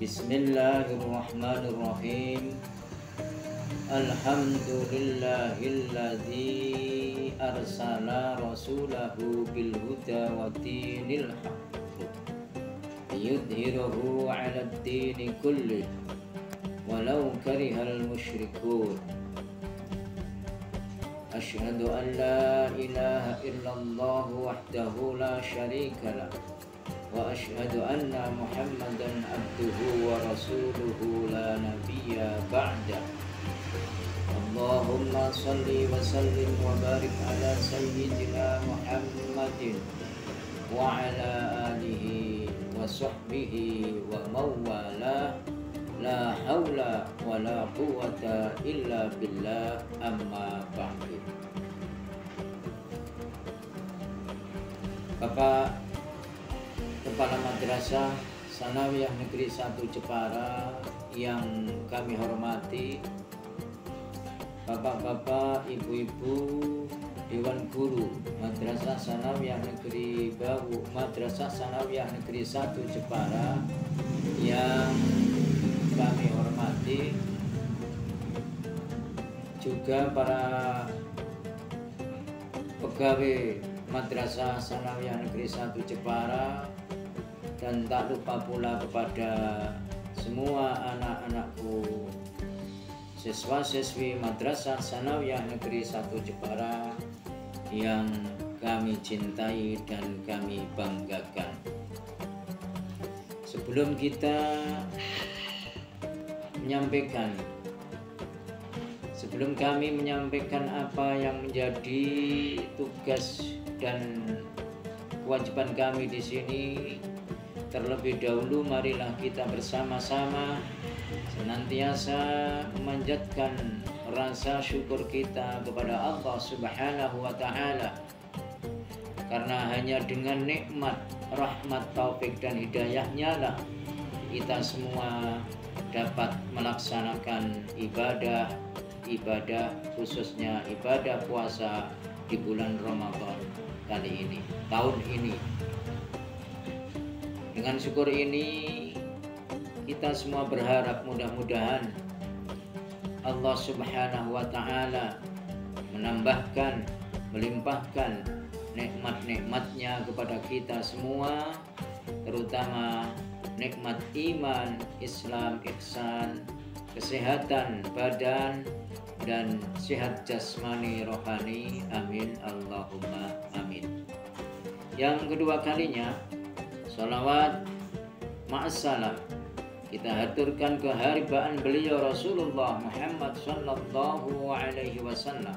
Bismillahirrahmanirrahim. Alhamdulillahilladzi arsala rasulahu bil huda wa dinil haqq liyudhhirahu 'alad dini kullih walau karihal musyrikun. Asyhadu an la ilaha illallah wahdahu la syarika lah wa asyhadu anna Muhammadan abduhu wa rasuluhu la nabiyya ba'da. Allahumma salli wa sallim wa barik ala sayyidina Muhammadin wa ala alihi wa sahbihi wa mawala. La haula wa la quwwata illa billah, amma ba'du. Bapak Kepala Madrasah Sanawiyah Negeri 1 Jepara yang kami hormati, bapak-bapak, ibu-ibu, Dewan Guru Madrasah Sanawiyah Negeri Bawu, Madrasah Sanawiyah Negeri 1 Jepara yang kami hormati, juga para pegawai Madrasah Sanawiyah Negeri 1 Jepara, dan tak lupa pula kepada semua anak-anakku siswa-siswi Madrasah Sanawiyah Negeri 1 Jepara yang kami cintai dan kami banggakan. Sebelum kita sebelum kami menyampaikan apa yang menjadi tugas dan kewajiban kami di sini, terlebih dahulu marilah kita bersama-sama senantiasa memanjatkan rasa syukur kita kepada Allah Subhanahu wa Ta'ala, karena hanya dengan nikmat, rahmat, taufik dan hidayahnya lah kita semua dapat melaksanakan ibadah khususnya ibadah puasa di bulan Ramadan kali ini, tahun ini. Dengan syukur ini kita semua berharap mudah-mudahan Allah Subhanahu wa Ta'ala menambahkan, melimpahkan nikmat-nikmatnya kepada kita semua, terutama nikmat iman, Islam, ihsan, kesehatan badan, dan sehat jasmani rohani. Amin Allahumma amin. Yang kedua kalinya, salawat ma'assalam kita haturkan keharibaan beliau Rasulullah Muhammad sallallahu alaihi wasallam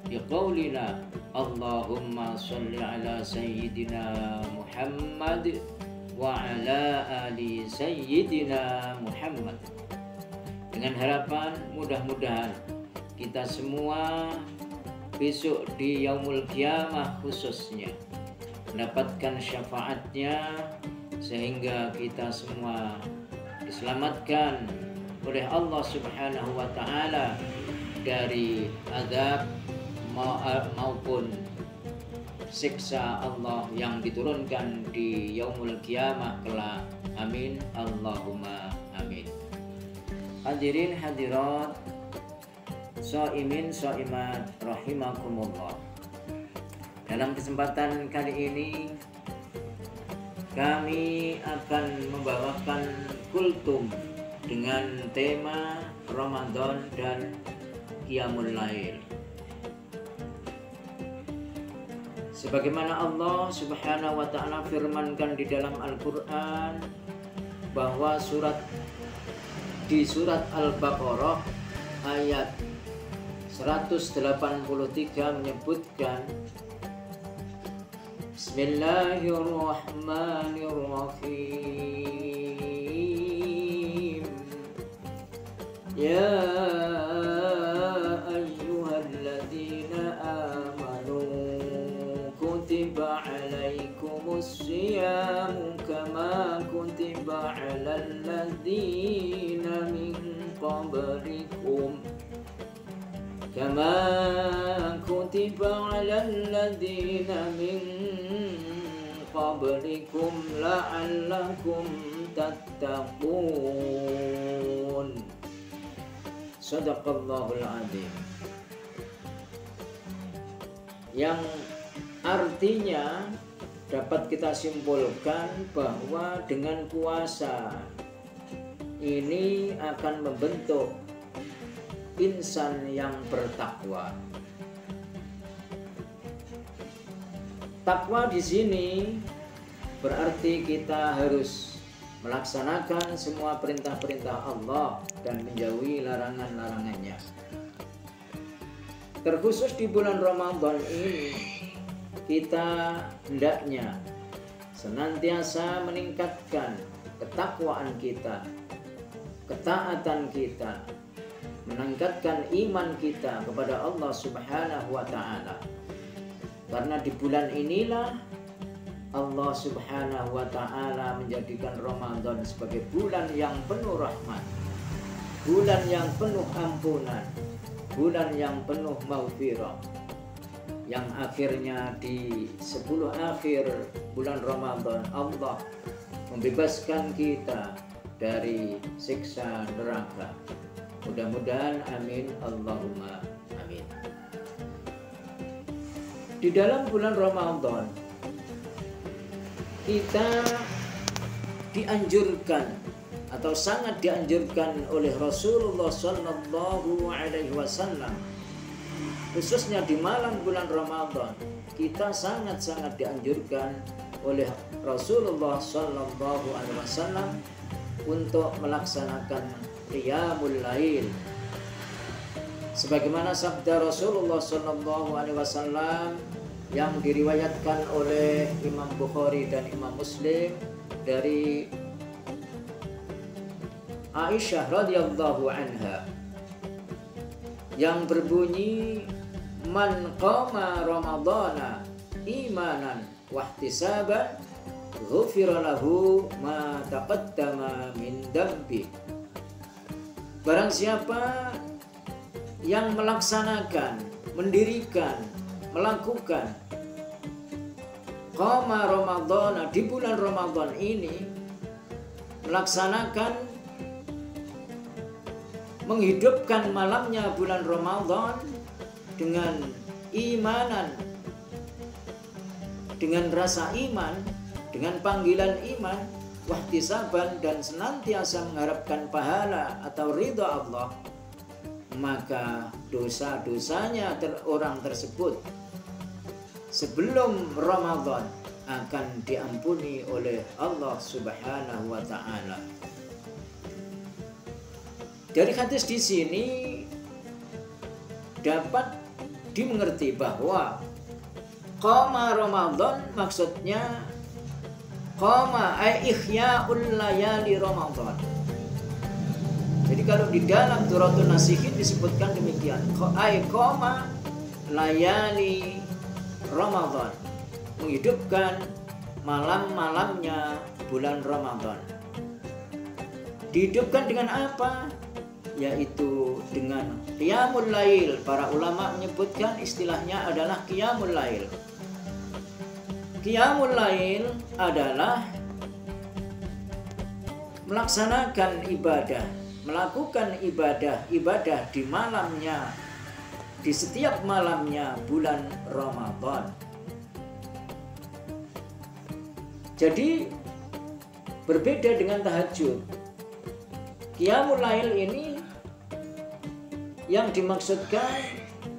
bi qaulina Allahumma salli ala sayyidina Muhammad wa ala ali sayyidina Muhammad, dengan harapan mudah-mudahan kita semua besok di yaumul qiyamah khususnya mendapatkan syafaatnya, sehingga kita semua diselamatkan oleh Allah Subhanahu wa Ta'ala dari azab maupun siksa Allah yang diturunkan di yaumul qiyamah kelak. Amin Allahumma amin. Hadirin hadirat, shaimin shaimat rahimakumullah. Dalam kesempatan kali ini kami akan membawakan kultum dengan tema Ramadan dan Qiyamul Lail. Sebagaimana Allah Subhanahu wa Ta'ala firmankan di dalam Al-Quran bahwa di surat Al-Baqarah ayat 183 menyebutkan, Bismillahirrahmanirrahim. Ya ayyuhalladzina amanu kutiba alaikumus siyamu kama kutiba alal ladzina min qablikum كما كتب على الذين من قبلكم لعلكم تتقون tattaqun. Shadaqallahul adzim. Yang artinya dapat kita simpulkan bahwa dengan puasa ini akan membentuk insan yang bertakwa. Takwa di sini berarti kita harus melaksanakan semua perintah-perintah Allah dan menjauhi larangan-larangannya. Terkhusus di bulan Ramadan ini, kita hendaknya senantiasa meningkatkan ketakwaan kita, ketaatan kita, meningkatkan iman kita kepada Allah Subhanahu wa Ta'ala. Karena di bulan inilah Allah Subhanahu wa Ta'ala menjadikan Ramadan sebagai bulan yang penuh rahmat, bulan yang penuh ampunan, bulan yang penuh maghfirah, yang akhirnya di 10 akhir bulan Ramadan Allah membebaskan kita dari siksa neraka. Mudah-mudahan amin Allahumma amin. Di dalam bulan Ramadan kita dianjurkan atau sangat dianjurkan oleh Rasulullah Sallallahu Alaihi Wasallam, khususnya di malam bulan Ramadan, kita sangat-sangat dianjurkan oleh Rasulullah Sallallahu Alaihi Wasallam untuk melaksanakan qiyamul lail. Sebagaimana sabda Rasulullah Sallallahu Alaihi Wasallam yang diriwayatkan oleh Imam Bukhari dan Imam Muslim dari Aisyah radhiyallahu anha yang berbunyi, man qama ramadhana imanan wahtisaban ghufira lahu ma taqaddama min dambi. Barang siapa yang melaksanakan, mendirikan, melakukan qama ramadhana di bulan Ramadan ini, melaksanakan, menghidupkan malamnya bulan Ramadan dengan imanan, dengan rasa iman, dengan panggilan iman, wahtisaban, dan senantiasa mengharapkan pahala atau ridha Allah, maka dosa-dosanya orang tersebut sebelum Ramadan akan diampuni oleh Allah Subhanahu wa Ta'ala. Dari hadis di sini dapat dimengerti bahwa qama Ramadan maksudnya qama ay ihya'ul layali Ramadan. Jadi kalau di dalam Duratun Nasihin disebutkan demikian, ay qama layali Ramadan, menghidupkan malam-malamnya bulan Ramadan. Dihidupkan dengan apa? Yaitu dengan qiyamul lail. Para ulama menyebutkan istilahnya adalah qiyamul lail. Qiyamul lail adalah melaksanakan ibadah, melakukan ibadah di malamnya, di setiap malamnya bulan Ramadan. Jadi berbeda dengan tahajud. Qiyamul lail ini yang dimaksudkan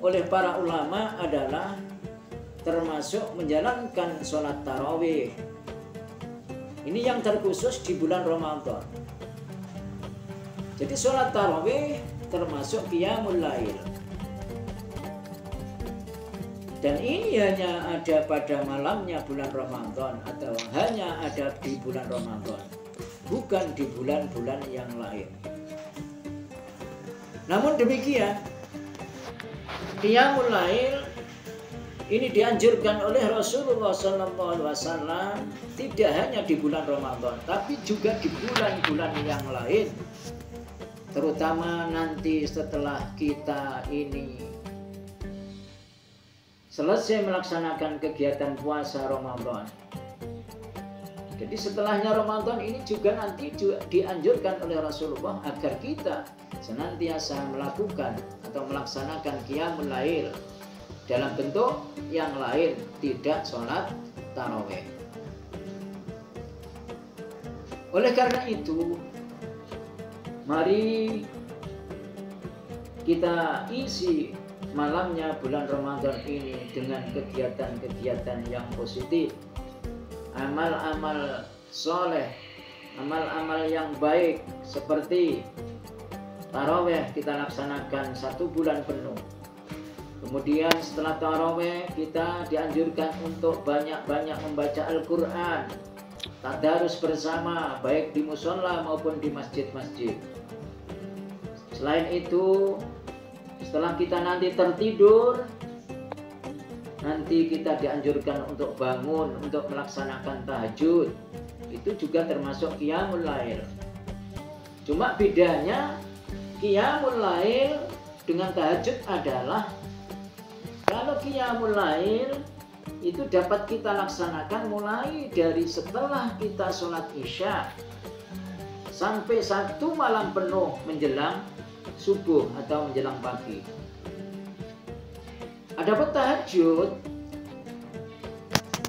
oleh para ulama adalah termasuk menjalankan sholat tarawih. Ini yang terkhusus di bulan Ramadan. Jadi sholat tarawih termasuk qiyamul lail. Dan ini hanya ada pada malamnya bulan Ramadan atau hanya ada di bulan Ramadan, bukan di bulan-bulan yang lain. Namun demikian, qiyamul lail ini dianjurkan oleh Rasulullah SAW tidak hanya di bulan Ramadan, tapi juga di bulan-bulan yang lain. Terutama nanti setelah kita ini selesai melaksanakan kegiatan puasa Ramadan, Jadi setelahnya Ramadan ini juga nanti dianjurkan oleh Rasulullah agar kita senantiasa melakukan atau melaksanakan qiyamul lail dalam bentuk yang lain, tidak sholat tarawih. Oleh karena itu, mari kita isi malamnya bulan Ramadan ini dengan kegiatan-kegiatan yang positif, amal-amal soleh, amal-amal yang baik, seperti tarawih kita laksanakan 1 bulan penuh. Kemudian setelah tarawih kita dianjurkan untuk banyak-banyak membaca Al-Quran, tadarus bersama baik di musola maupun di masjid-masjid. Selain itu, setelah kita nanti tertidur, nanti kita dianjurkan untuk bangun, untuk melaksanakan tahajud. Itu juga termasuk qiyamul lail. Cuma bedanya qiyamul lail dengan tahajud adalah, kalau qiyamul lail itu dapat kita laksanakan mulai dari setelah kita sholat isya sampai 1 malam penuh menjelang subuh atau menjelang pagi. Adapun tahajud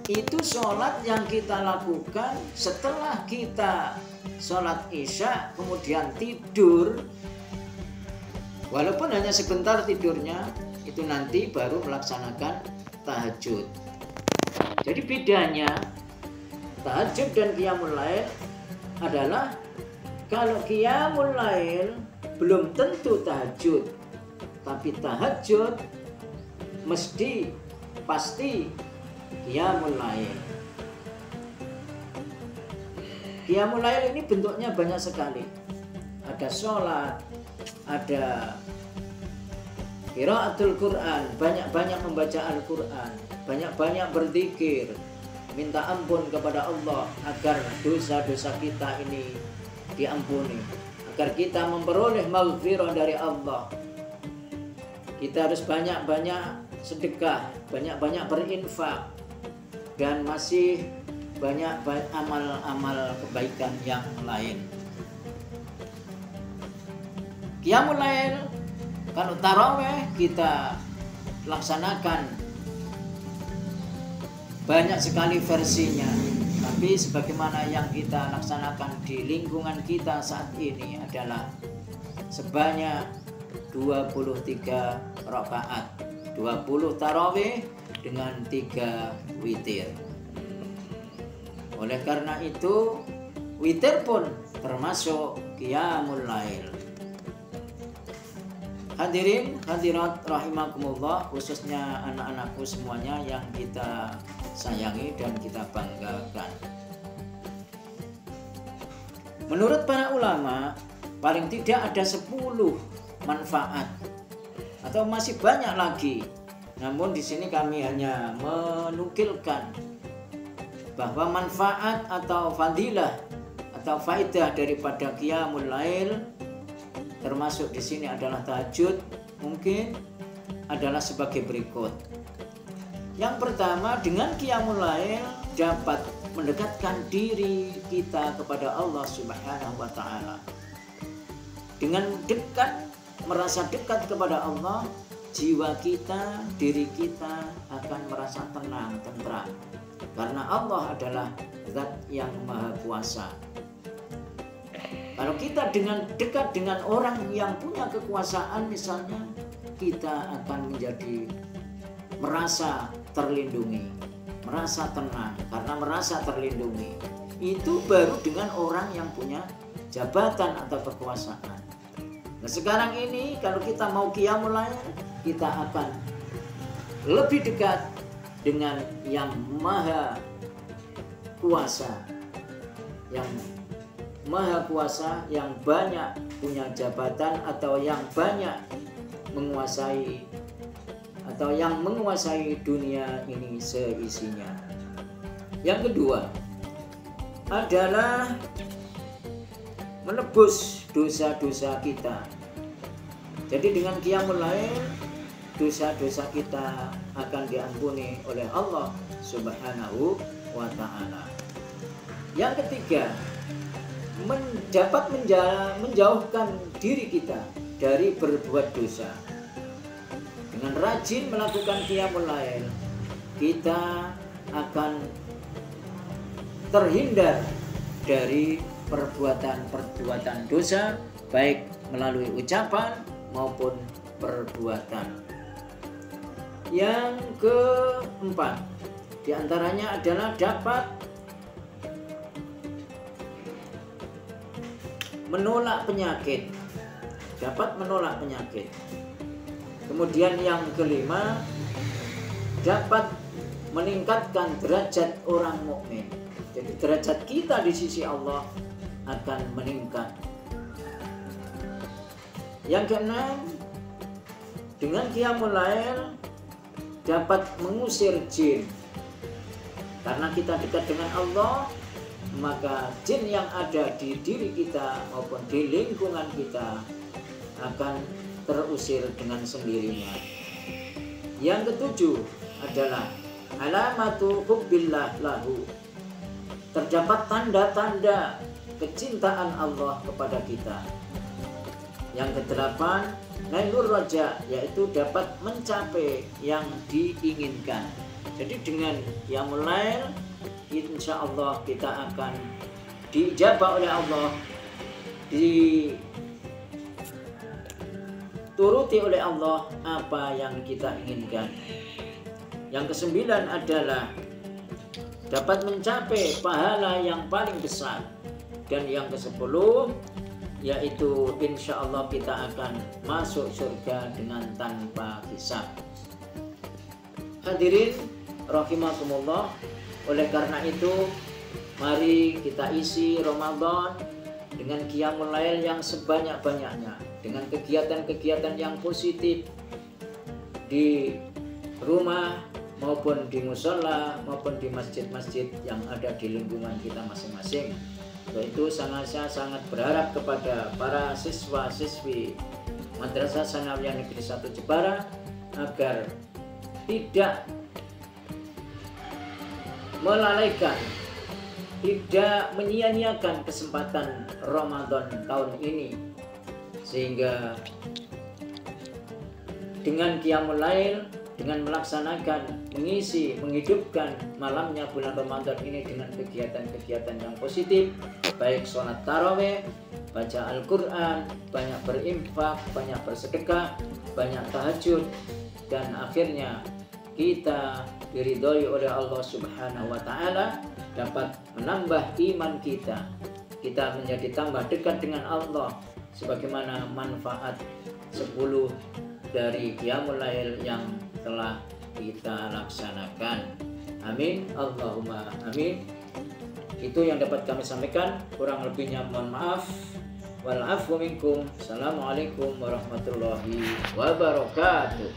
itu sholat yang kita lakukan setelah kita sholat isya kemudian tidur, walaupun hanya sebentar tidurnya, itu nanti baru melaksanakan tahajud. Jadi bedanya tahajud dan qiyamul lail adalah, kalau qiyamul lail belum tentu tahajud, tapi tahajud mesti pasti qiyamul lail. Qiyamul lail ini bentuknya banyak sekali. Ada sholat, ada qiraatul Quran, banyak-banyak membaca Al-Quran, banyak-banyak berzikir, minta ampun kepada Allah agar dosa-dosa kita ini diampuni, agar kita memperoleh maghfirah dari Allah. Kita harus banyak-banyak sedekah, banyak-banyak berinfak, dan masih banyak amal-amal kebaikan yang lain. Qiyamul lail, kalau tarawih kita laksanakan banyak sekali versinya, tapi sebagaimana yang kita laksanakan di lingkungan kita saat ini adalah sebanyak 23 rakaat, 20 tarawih dengan 3 witir. Oleh karena itu, witir pun termasuk qiyamul lail. Hadirin hadirat rahimakumullah, khususnya anak-anakku semuanya yang kita sayangi dan kita banggakan. Menurut para ulama, paling tidak ada 10 manfaat, atau masih banyak lagi. Namun di sini kami hanya menukilkan bahwa manfaat atau fadilah atau faidah daripada qiyamul lail, termasuk di sini adalah tahajud, mungkin adalah sebagai berikut. Yang pertama, dengan qiyamul lail dapat mendekatkan diri kita kepada Allah Subhanahu wa taala. Dengan dekat, merasa dekat kepada Allah, jiwa kita, diri kita akan merasa tenang, tentram. Karena Allah adalah Zat yang Maha Kuasa. Kalau kita dekat dengan orang yang punya kekuasaan misalnya, kita akan menjadi merasa terlindungi, merasa tenang karena merasa terlindungi. Itu baru dengan orang yang punya jabatan atau kekuasaan. Nah, sekarang ini kalau kita mau qiyamul lail, kita akan lebih dekat dengan yang Maha Kuasa, yang Maha Kuasa, yang banyak punya jabatan atau yang banyak menguasai atau yang menguasai dunia ini seisinya. Yang kedua adalah menebus dosa-dosa kita. Jadi dengan qiyamul lail, dosa-dosa kita akan diampuni oleh Allah Subhanahu wa ta'ala. Yang ketiga, dapat menjauhkan diri kita dari berbuat dosa. Dengan rajin melakukan qiyamul lail, kita akan terhindar dari perbuatan-perbuatan dosa, baik melalui ucapan maupun perbuatan. Yang keempat, diantaranya adalah dapat menolak penyakit. Kemudian yang kelima, dapat meningkatkan derajat orang mukmin. Jadi derajat kita di sisi Allah akan meningkat. Yang keenam, dengan qiyamul lail dapat mengusir jin. Karena kita dekat dengan Allah, maka jin yang ada di diri kita maupun di lingkungan kita akan terusir dengan sendirinya. Yang ketujuh adalah alamatu hubbillah lahu. Terdapat tanda-tanda kecintaan Allah kepada kita. Yang kedelapan, nailur raja, yaitu dapat mencapai yang diinginkan. Jadi dengan qiyamul lail, insya Allah kita akan diijabah oleh Allah, dituruti oleh Allah apa yang kita inginkan. Yang kesembilan adalah dapat mencapai pahala yang paling besar. Dan yang ke-10 yaitu insya Allah kita akan masuk surga dengan tanpa hisab. Hadirin rahimakumullah, oleh karena itu mari kita isi Ramadan dengan qiyamul lail yang sebanyak-banyaknya, dengan kegiatan-kegiatan yang positif di rumah maupun di musola maupun di masjid-masjid yang ada di lingkungan kita masing-masing. Yaitu saya sangat berharap kepada para siswa-siswi Madrasah Tsanawiyah Negeri 1 Jepara agar tidak melalaikan, tidak menyia-nyiakan kesempatan Ramadan tahun ini, sehingga dengan qiyamul lail, dengan melaksanakan, mengisi, menghidupkan malamnya bulan Ramadan ini dengan kegiatan-kegiatan yang positif, baik sholat tarawih, baca Al-Quran, banyak berinfak, banyak bersedekah, banyak tahajud, dan akhirnya kita diridhoi oleh Allah Subhanahu wa Ta'ala, dapat menambah iman kita menjadi tambah dekat dengan Allah, sebagaimana manfaat 10 dari qiyamul lail yang telah kita laksanakan. Amin, Allahumma amin. Itu yang dapat kami sampaikan, kurang lebihnya mohon maaf. Wal afwu minkum. Assalamualaikum warahmatullahi wabarakatuh.